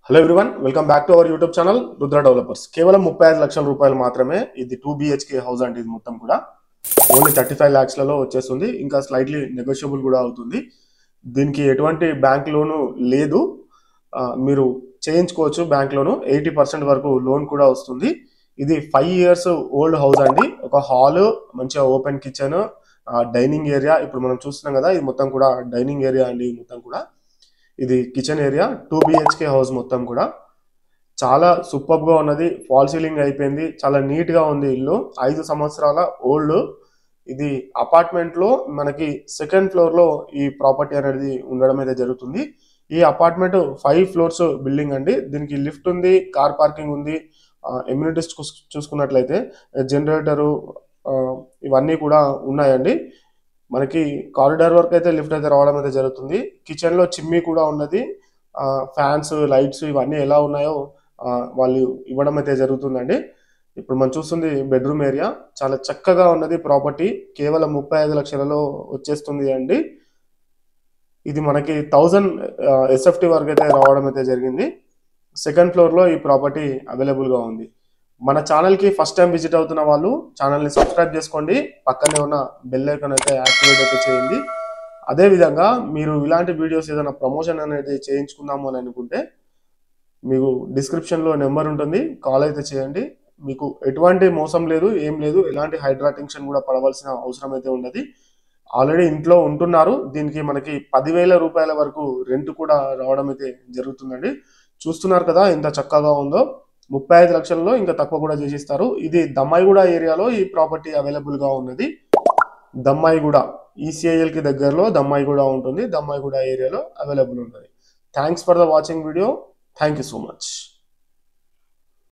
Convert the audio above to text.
Hello everyone, welcome back to our YouTube channel Rudra developers. కేవలం 35 లక్షల రూపాయలు మాత్రమే. ఇది 2 BHK హౌస్ అండి. ఇది మొత్తం కూడా ఓన్లీ 35 lakhsలలో వచ్చేస్తుంది. ఇంకా స్లైట్లీ నెగోషియబుల్ కూడా అవుతుంది. దీనికి ఎటువంటి బ్యాంక్ లోను లేదు. మీరు చేయించుకోవచ్చు. బ్యాంక్ లోను 80% వరకు లోన్ కూడా వస్తుంది. ఇది 5 years ఓల్డ్ హౌస్ అండి. ఒక హాల్, మంచిగా ఓపెన్ కిచెన్, డైనింగ్ ఏరియా. ఇప్పుడు మనం చూస్తున్నాం కదా, ఇది మొత్తం కూడా డైనింగ్ ఏరియా అండి. మొత్తం కూడా ఇది కిచెన్ ఏరియా. 2 BHK హౌస్ మొత్తం కూడా చాలా సూపర్ గా ఉన్నది. ఫాల్ సీలింగ్ అయిపోయింది. చాలా నీట్ గా ఉంది ఇల్లు. 5 సంవత్సరాల ఓల్డ్. ఇది అపార్ట్మెంట్ లో మనకి సెకండ్ ఫ్లోర్ లో ఈ ప్రాపర్టీ అనేది ఉండడం అయితే జరుగుతుంది. ఈ అపార్ట్మెంట్ 5 floors బిల్డింగ్ అండి. దీనికి లిఫ్ట్ ఉంది, కార్ పార్కింగ్ ఉంది. ఎమ్యూనిటీస్ చూసుకున్నట్లయితే జనరేటరు ఇవన్నీ కూడా ఉన్నాయండి. మనకి కారిడార్ వర్క్ అయితే లిఫ్ట్ అయితే రావడం అయితే జరుగుతుంది. కిచెన్ లో చిమ్నీ కూడా ఉన్నది. ఫ్యాన్స్, లైట్స్ ఇవన్నీ ఎలా ఉన్నాయో వాళ్ళు ఇవ్వడం అయితే జరుగుతుందండి. ఇప్పుడు మనం చూస్తుంది బెడ్రూమ్ ఏరియా. చాలా చక్కగా ఉన్నది ప్రాపర్టీ. కేవలం 35 లక్షలలో వచ్చేస్తుంది అండి. ఇది మనకి 1000 SFT వరకు అయితే రావడం అయితే జరిగింది. సెకండ్ ఫ్లోర్ లో ఈ ప్రాపర్టీ అవైలబుల్ గా ఉంది. మన ఛానల్ కి ఫస్ట్ టైం విజిట్ అవుతున్న వాళ్ళు ఛానల్ ని సబ్స్క్రైబ్ చేసుకోండి. పక్కనే ఉన్న బెల్ ఐకాన్ అయితే యాక్టివేట్ అయితే చేయండి. అదే విధంగా మీరు ఇలాంటి వీడియోస్ ఏదైనా ప్రమోషన్ అనేది చేయించుకుందాము అని అనుకుంటే మీకు డిస్క్రిప్షన్ లో నెంబర్ ఉంటుంది, కాల్ అయితే చేయండి. మీకు ఎటువంటి మోసం లేదు, ఏం లేదు. ఎలాంటి హైడ్రా టెన్షన్ కూడా పడవలసిన అవసరం అయితే ఉండదు. ఆల్రెడీ ఇంట్లో ఉంటున్నారు. దీనికి మనకి 10,000 రూపాయల వరకు రెంట్ కూడా రావడం అయితే జరుగుతుందండి. చూస్తున్నారు కదా ఎంత చక్కగా ఉందో. 35 లక్షల్లో ఇంకా తక్కువ కూడా చేసిస్తారు. ఇది దమ్మాయిగూడ ఏరియాలో ఈ ప్రాపర్టీ అవైలబుల్ గా ఉన్నది. దమ్మాయిగూడ ECIL కి దగ్గరలో దమ్మాయిగూడ ఉంటుంది. దమ్మాయిగూడ ఏరియాలో అవైలబుల్ ఉంటుంది. Thanks for the watching video. Thank you so much.